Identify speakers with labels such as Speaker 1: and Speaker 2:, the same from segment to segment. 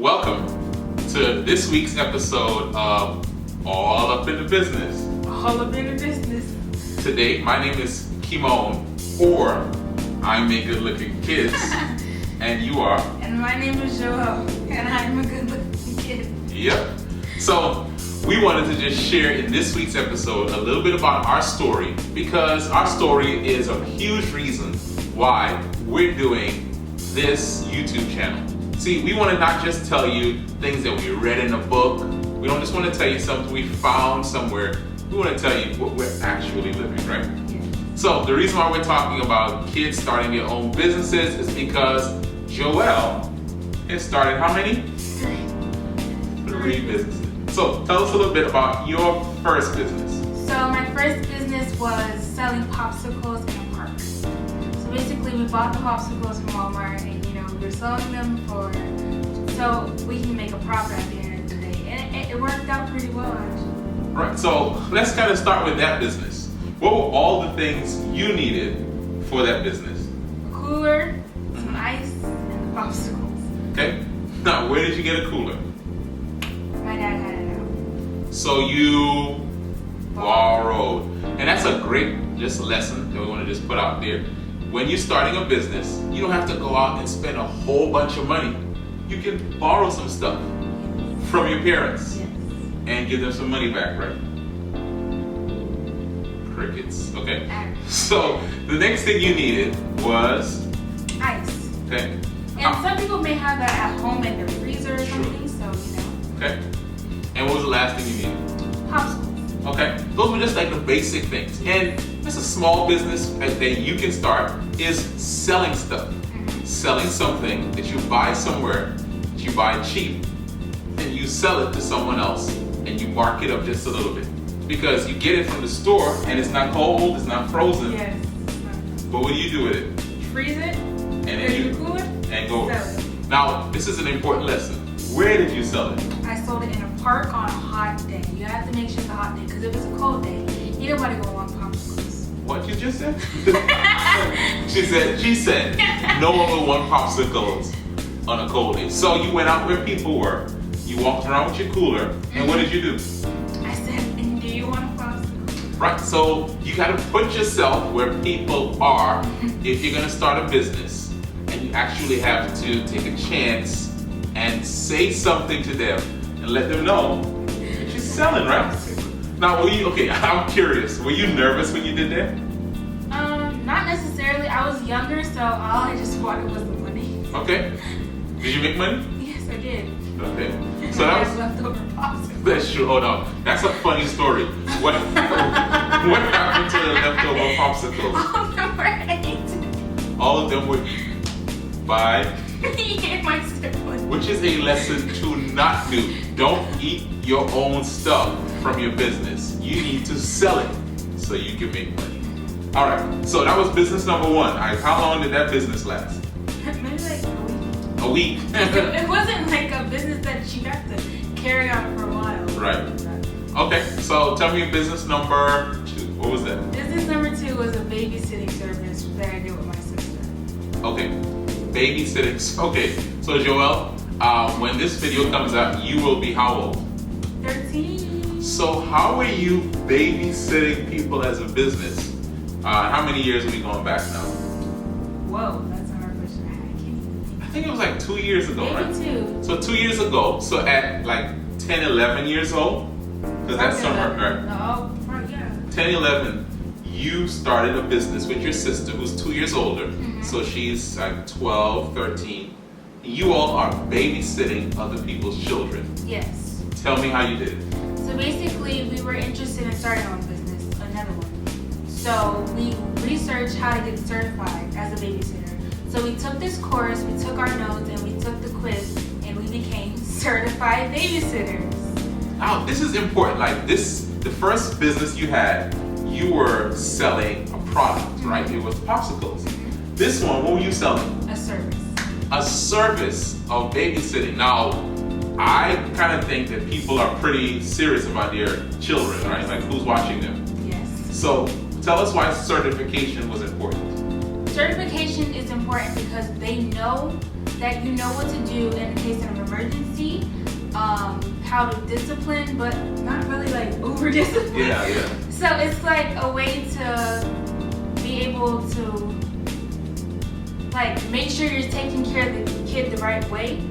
Speaker 1: Welcome to this week's episode of All Up in the Business.
Speaker 2: All Up in the Business.
Speaker 1: Today, my name is Kymone, or I Make Good Looking Kids, and you are?
Speaker 2: And my name is Joelle, and I'm a good looking kid.
Speaker 1: Yep. So, we wanted to just share in this week's episode a little bit about our story, because our story is a huge reason why we're doing this YouTube channel. See, we want to not just tell you things that we read in a book. We don't just want to tell you something we found somewhere. We want to tell you what we're actually living, right?
Speaker 2: Yeah.
Speaker 1: So the reason why we're talking about kids starting their own businesses is because Joelle has started how many? Three businesses. So tell us a little bit about your first business.
Speaker 2: So my first business was selling popsicles in a park. So basically we bought the popsicles from Walmart and we were selling them so we can make a profit at the end of the day. And it worked out pretty well actually.
Speaker 1: Right, so let's kind of start with that business. What were all the things you needed for that business?
Speaker 2: A cooler, some ice, and the popsicles.
Speaker 1: Okay, now where did you get a cooler?
Speaker 2: My dad had it out.
Speaker 1: So you borrowed. And that's a great just lesson that we want to just put out there. When you're starting a business, you don't have to go out and spend a whole bunch of money. You can borrow some stuff from your parents and give them some money back, right? Crickets, okay. So the next thing you needed was
Speaker 2: ice.
Speaker 1: Okay.
Speaker 2: And some people may have that at home in their freezer or something, so
Speaker 1: Okay. And what was the last thing you needed?
Speaker 2: Popsicles.
Speaker 1: Okay. Those were just like the basic things. And just a small business that you can start is selling stuff. Selling something that you buy somewhere, that you buy cheap, and you sell it to someone else, and you mark it up just a little bit. Because you get it from the store, and it's not cold, it's not frozen.
Speaker 2: Yes.
Speaker 1: But what do you do with it?
Speaker 2: Freeze it,
Speaker 1: and then you
Speaker 2: cool it,
Speaker 1: and go.
Speaker 2: sell it.
Speaker 1: Now, this is an important lesson. Where did you sell it?
Speaker 2: I sold it in a park on a hot day. You have to make sure it's a hot day, because if it's a cold day, ain't nobody gonna want popsicles.
Speaker 1: What you just said? She said, no one will want popsicles on a cold day. So you went out where people were, you walked around with your cooler, and what did you do?
Speaker 2: I said, and do you want a popsicle?
Speaker 1: Right, so you gotta put yourself where people are if you're gonna start a business, and you actually have to take a chance and say something to them and let them know that you're selling, right? Now, I'm curious, were you nervous when you did that?
Speaker 2: Not necessarily. I was younger, so all I just wanted was the money.
Speaker 1: Okay. Did you make money?
Speaker 2: Yes, I did.
Speaker 1: Okay. So
Speaker 2: I
Speaker 1: that
Speaker 2: had
Speaker 1: was
Speaker 2: leftover popsicles.
Speaker 1: that's true. Oh no, that's a funny story. What happened to the leftover popsicles?
Speaker 2: All of them were eaten.
Speaker 1: All of them were eaten by
Speaker 2: My siblings.
Speaker 1: which is a lesson to not do. Don't eat your own stuff from your business. You need to sell it so you can make money. All right, so that was business number one. All right, how long did that business last?
Speaker 2: Maybe like a week.
Speaker 1: A week.
Speaker 2: It wasn't like a business that you got to carry on for a while.
Speaker 1: Right. Okay, so tell me business number two. What was that?
Speaker 2: Business number two was a babysitting service that I did with my sister.
Speaker 1: Okay, babysitting. Okay, so Joelle, when this video comes out, you will be how old?
Speaker 2: 13.
Speaker 1: So how are you babysitting people as a business? How many years are we going back now?
Speaker 2: Whoa, that's a hard question. I can't even.
Speaker 1: I think it was like 2 years ago,
Speaker 2: Maybe
Speaker 1: right?
Speaker 2: 2.
Speaker 1: So 2 years ago, so at like 10, 11 years old, because that's summer, right?
Speaker 2: Oh, right, yeah.
Speaker 1: 10, 11, you started a business with your sister who's 2 years older. So she's like 12, 13. You all are babysitting other people's children.
Speaker 2: Yes.
Speaker 1: Tell me how you did it.
Speaker 2: So basically, we were interested in starting our own business, another one. So we researched how to get certified as a babysitter. So we took this course, we took our notes, and we took the quiz, and we became certified babysitters.
Speaker 1: Now, this is important. Like the first business you had, you were selling a product, right? It was popsicles. This one, what were you selling?
Speaker 2: A service.
Speaker 1: A service of babysitting. Now, I kind of think that people are pretty serious about their children, right? Like who's watching them.
Speaker 2: Yes.
Speaker 1: So tell us why certification was important.
Speaker 2: Certification is important because they know that you know what to do in the case of an emergency how to discipline, but not really like over discipline.
Speaker 1: Yeah.
Speaker 2: So it's like a way to be able to like make sure you're taking care of the kid the right way,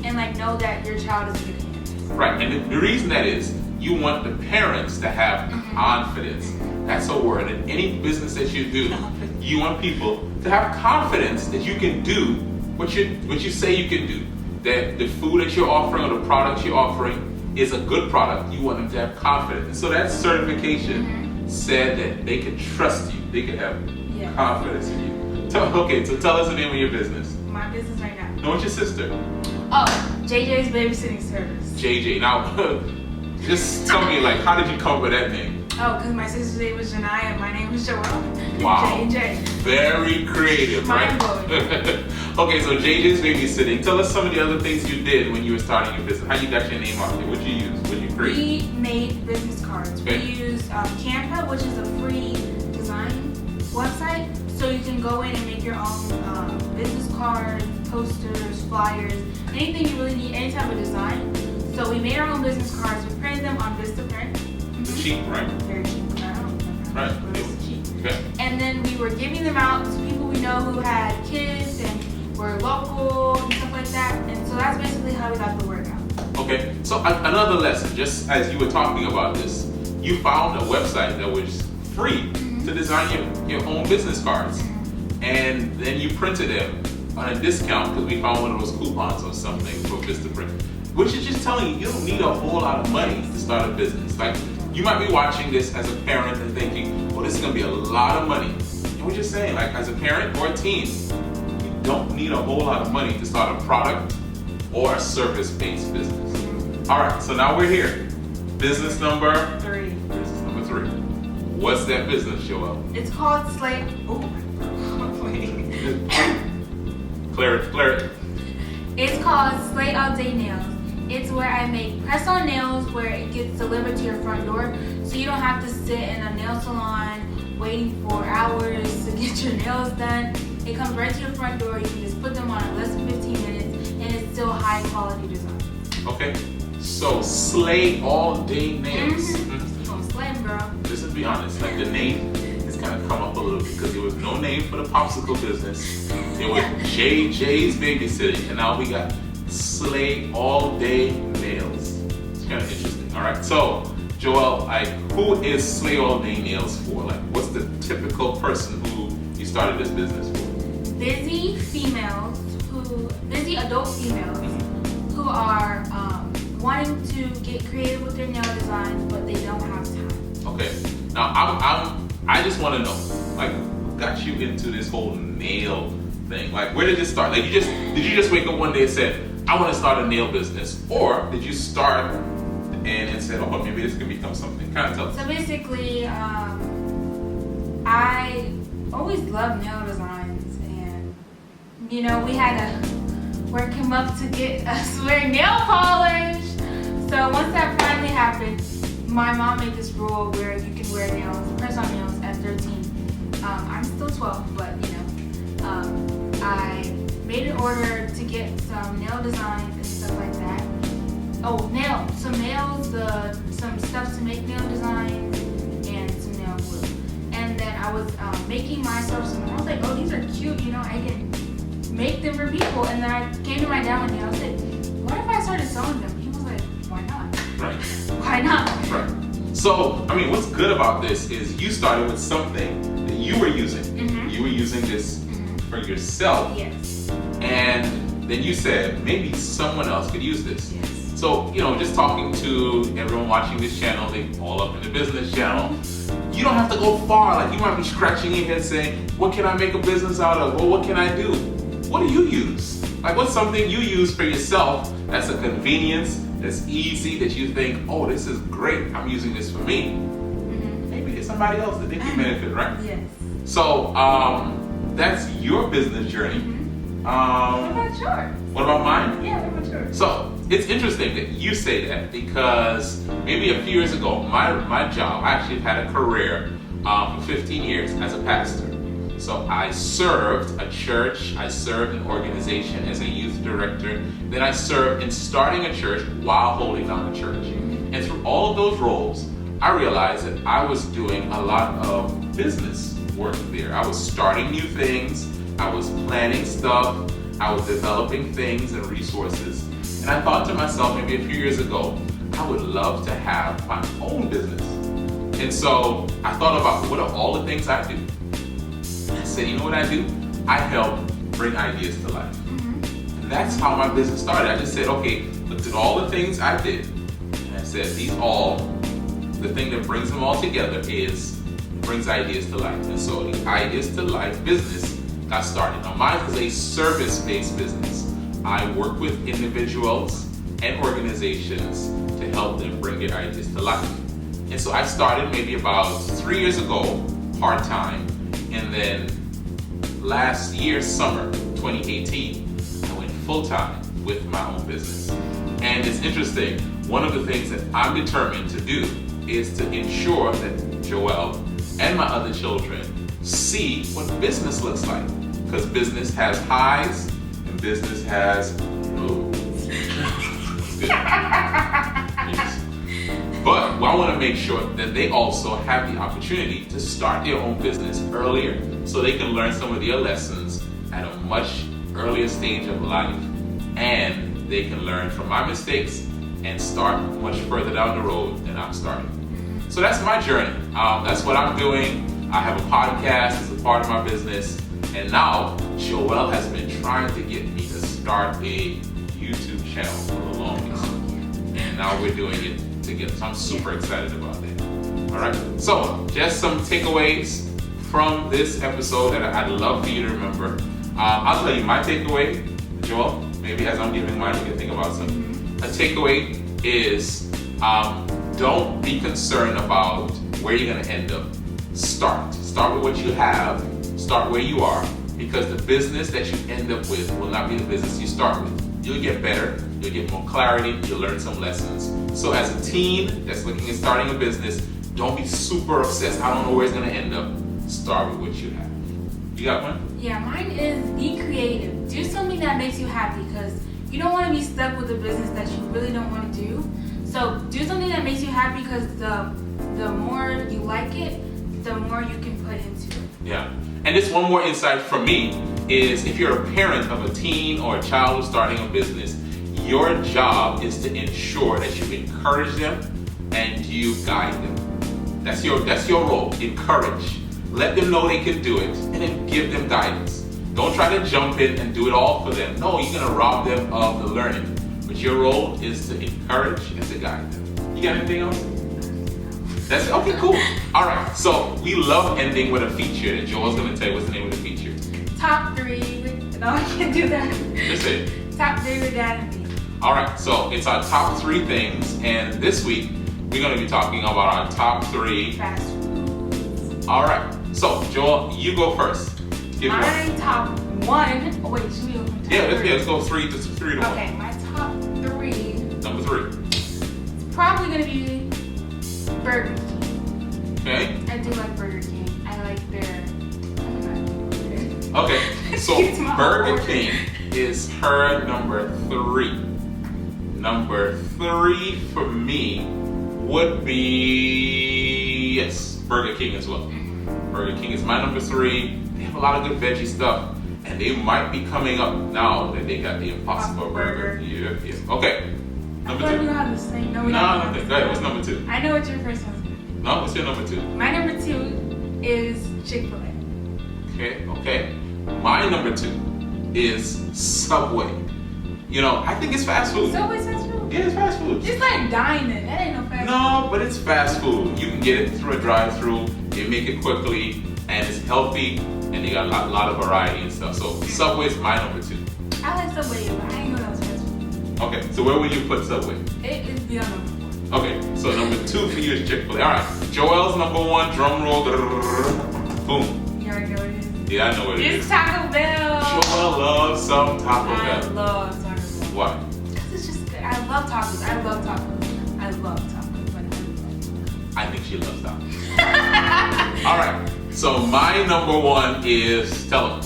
Speaker 2: and like know that your child is in good hands.
Speaker 1: Right, and the reason that is, you want the parents to have confidence. That's a word. In any business that you do, you want people to have confidence that you can do what you say you can do. That the food that you're offering or the product you're offering is a good product. You want them to have confidence. And so that certification said that they could trust you. They could have confidence in you. So tell us the name of your business.
Speaker 2: My business right now.
Speaker 1: No, it's your sister.
Speaker 2: Oh, JJ's Babysitting Service.
Speaker 1: JJ. Now, just tell me, like, how did you come up with that name?
Speaker 2: Oh, because my sister's name was Janai and my name was Joelle.
Speaker 1: Wow.
Speaker 2: J&J.
Speaker 1: Very creative, right? Okay, so JJ's Babysitting. Tell us some of the other things you did when you were starting your business. How you got your name out there? What you use? What you create?
Speaker 2: We made business cards.
Speaker 1: Okay.
Speaker 2: We used Canva, which is a free design website. So you can go in and make your own business cards, posters, flyers, anything you really need, any type of design. So we made our own business cards. We printed them on Vistaprint.
Speaker 1: Cheap, right?
Speaker 2: Very cheap. I don't remember.
Speaker 1: Right.
Speaker 2: But it was cheap.
Speaker 1: Okay.
Speaker 2: And then we were giving them out to people we know who had kids and were local and stuff like that. And so that's basically how we got the word out.
Speaker 1: Okay. So another lesson, just as you were talking about this, you found a website that was free to design your own business cards. And then you printed them on a discount because we found one of those coupons or something for Vistaprint. Which is just telling you, you don't need a whole lot of money to start a business. Like, you might be watching this as a parent and thinking, oh, this is gonna be a lot of money. And we're just saying, like, as a parent or a teen, you don't need a whole lot of money to start a product or a service-based business. All right, so now we're here. Business number
Speaker 2: 3.
Speaker 1: Business number 3. What's that business, Joelle?
Speaker 2: It's called Slate. Oh,
Speaker 1: Clear it.
Speaker 2: It's called Slate All Day Nails. It's where I make press-on nails where it gets delivered to your front door, so you don't have to sit in a nail salon waiting for hours to get your nails done. It comes right to your front door. You can just put them on in less than 15 minutes, and it's still high-quality design.
Speaker 1: Okay, so Slay All Day Nails.
Speaker 2: You're gonna slay 'em, girl.
Speaker 1: Just to be honest, like the name has kind of come up a little bit because there was no name for the popsicle business. It was JJ's Babysitting, and now we got Slay All Day Nails. It's kind of interesting. All right, so Joelle, like, who is Slay All Day Nails for? Like, what's the typical person who you started this business for?
Speaker 2: Busy adult females who are wanting to get creative with their nail designs, but they don't have time.
Speaker 1: Okay, now I just want to know, like, what got you into this whole nail thing? Like, where did it start? Like, did you just wake up one day and said, I want to start a nail business, or did you start and said, oh, maybe this could become something? Kind of tell us.
Speaker 2: So basically, I always loved nail designs, and we had to work him up to get us wearing nail polish. So once that finally happened, my mom made this rule where you can wear nails, press-on nails at 13. I'm still 12, but I made an order to get some nail designs and stuff like that. Oh, some nails, some stuff to make nail designs, and some nail glue. And then I was making myself some. I was like, oh, these are cute. I can make them for people. And then I came to my dad one day. I was like, what if I started selling them? He was like, why not?
Speaker 1: Right.
Speaker 2: Why not?
Speaker 1: Right. So, I mean, what's good about this is you started with something that you were using.
Speaker 2: Mm-hmm.
Speaker 1: You were using this for yourself.
Speaker 2: Yes.
Speaker 1: And then you said, maybe someone else could use this.
Speaker 2: Yes.
Speaker 1: So, just talking to everyone watching this channel, they all up in the business channel, you don't have to go far. Like, you might be scratching your head saying, what can I make a business out of? Or what can I do? What do you use? Like, what's something you use for yourself that's a convenience, that's easy, that you think, oh, this is great, I'm using this for me.
Speaker 2: Mm-hmm.
Speaker 1: Maybe there's somebody else that they can benefit, right?
Speaker 2: Yes.
Speaker 1: So, that's your business journey.
Speaker 2: Mm-hmm. What about yours?
Speaker 1: What about mine?
Speaker 2: Yeah, what about yours?
Speaker 1: So, it's interesting that you say that because maybe a few years ago, my job, I actually had a career for 15 years as a pastor. So I served a church, I served an organization as a youth director, then I served in starting a church while holding down a church. And through all of those roles, I realized that I was doing a lot of business work there. I was starting new things, I was planning stuff, I was developing things and resources. And I thought to myself maybe a few years ago, I would love to have my own business. And so I thought about what are all the things I do. And I said, you know what I do? I help bring ideas to life. And that's how my business started. I just said, okay, looked at all the things I did. And I said, the thing that brings them all together brings ideas to life. And so the Ideas to Life business got started. Now mine is a service-based business. I work with individuals and organizations to help them bring their ideas to life. And so I started maybe about 3 years ago, part-time, and then last year, summer, 2018, I went full-time with my own business. And it's interesting, one of the things that I'm determined to do is to ensure that Joelle and my other children see what business looks like. Because business has highs and business has lows. Good. Yes. But I want to make sure that they also have the opportunity to start their own business earlier so they can learn some of their lessons at a much earlier stage of life, and they can learn from my mistakes and start much further down the road than I'm starting. So that's my journey. That's what I'm doing. I have a podcast as a part of my business, and now Joelle has been trying to get me to start a YouTube channel for the longest, and now we're doing it together. So I'm super excited about that. All right. So just some takeaways from this episode that I'd love for you to remember. I'll tell you my takeaway, Joelle. Maybe as I'm giving mine, you can think about something. A takeaway is don't be concerned about where you're going to end up. Start with what you have. Start where you are, because the business that you end up with will not be the business you start with. You'll get better, you'll get more clarity, you'll learn some lessons. So as a teen that's looking at starting a business, don't be super obsessed. I don't know where it's going to end up. Start with what you have. You got one?
Speaker 2: Yeah, mine is be creative. Do something that makes you happy, because you don't want to be stuck with a business that you really don't want to do. So do something that makes you happy, because the more you like it, the more you can put into it.
Speaker 1: Yeah. And just one more insight from me is, if you're a parent of a teen or a child who's starting a business, your job is to ensure that you encourage them and you guide them. That's your role. Encourage. Let them know they can do it, and then give them guidance. Don't try to jump in and do it all for them. No, you're going to rob them of the learning. But your role is to encourage and to guide them. You got anything else? That's it? Okay, cool. All right, so we love ending with a feature that Joelle's going to tell you what's the name of the feature.
Speaker 2: Top 3 no, I can't do that.
Speaker 1: That's it.
Speaker 2: Top 3 with Dad and me.
Speaker 1: All right, so it's our top 3 things, and this week we're going to be talking about our top 3
Speaker 2: fast food.
Speaker 1: All right, so Joelle, you go first.
Speaker 2: My top 1. Oh wait, should we go from top 3?
Speaker 1: Let's go 3 to 1.
Speaker 2: Okay, my top 3.
Speaker 1: Number 3.
Speaker 2: It's probably gonna be Burger King.
Speaker 1: Okay.
Speaker 2: I do like Burger King. I like their.
Speaker 1: Okay, so Burger King is her number 3. Number 3 for me would be, yes, Burger King as well. Burger King is my number 3. They have a lot of good veggie stuff, and they might be coming up now that they got the Impossible Burger. Yeah. Okay. Number 2.
Speaker 2: We don't have the same. No, we
Speaker 1: no,
Speaker 2: don't.
Speaker 1: Okay. Go ahead. What's number 2?
Speaker 2: I know what your first one's.
Speaker 1: No, what's your number 2?
Speaker 2: My number 2 is Chick-fil-A.
Speaker 1: Okay. My number 2 is Subway. You know, I think it's fast food.
Speaker 2: Subway's fast food?
Speaker 1: Yeah, it's fast food.
Speaker 2: It's like dining. That ain't no fast food.
Speaker 1: No, but it's fast food. You can get it through a drive-thru. They make it quickly, and it's healthy, and they got a lot of variety and stuff. So Subway's my number 2.
Speaker 2: I like Subway, but I ain't know that was fast food.
Speaker 1: Okay, so where would you put Subway?
Speaker 2: It is beyond number 4.
Speaker 1: Okay, so number 2 for you is Chick-fil-A. All right, Joelle's number 1. Drum roll. Boom.
Speaker 2: You already know what it is.
Speaker 1: Yeah, I know what it is.
Speaker 2: It's Taco Bell.
Speaker 1: Joelle loves some Taco Bell.
Speaker 2: I love Taco Bell.
Speaker 1: Why?
Speaker 2: Because it's just good. I love tacos. I love tacos. But
Speaker 1: I think she loves tacos. All right. So my number one is, tell them.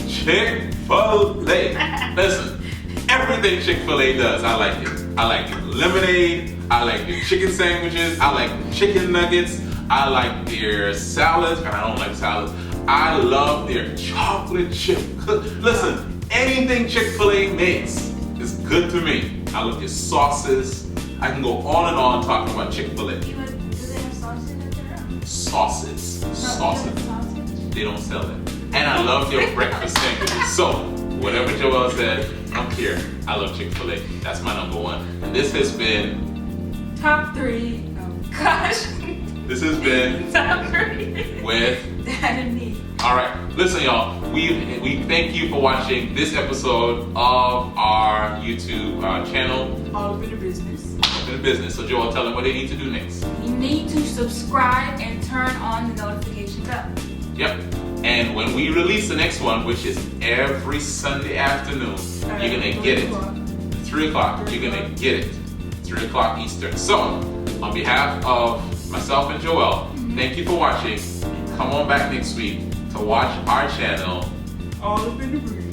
Speaker 1: Chick-fil-A. Listen, everything Chick-fil-A does, I like it. I like the lemonade. I like their chicken sandwiches. I like the chicken nuggets. I like their salads, and I don't like salads. I love their chocolate chip. Listen, anything Chick-fil-A makes is good to me. I love their sauces. I can go on and on talking about Chick-fil-A.
Speaker 2: Do they have sausage in there?
Speaker 1: Sauces.
Speaker 2: No,
Speaker 1: Sausage.
Speaker 2: sausage?
Speaker 1: They don't sell it. And I love their breakfast sandwiches. So, whatever Joelle said, I don't care. I love Chick-fil-A. That's my number one. And this has been...
Speaker 2: Top 3. Oh, gosh.
Speaker 1: This has been...
Speaker 2: Top 3.
Speaker 1: With...
Speaker 2: Dad and me.
Speaker 1: Alright, listen y'all, we thank you for watching this episode of our YouTube channel.
Speaker 2: All up in the business.
Speaker 1: In the business. So Joelle, tell them what they need to do next.
Speaker 2: You need to subscribe and turn on the notification bell.
Speaker 1: Yep. And when we release the next one, which is every Sunday afternoon, you're gonna get it. 3 o'clock. You're gonna get it. 3 o'clock Eastern. So, on behalf of myself and Joelle, thank you for watching. Come on back next week to watch our channel.
Speaker 2: All up in the business.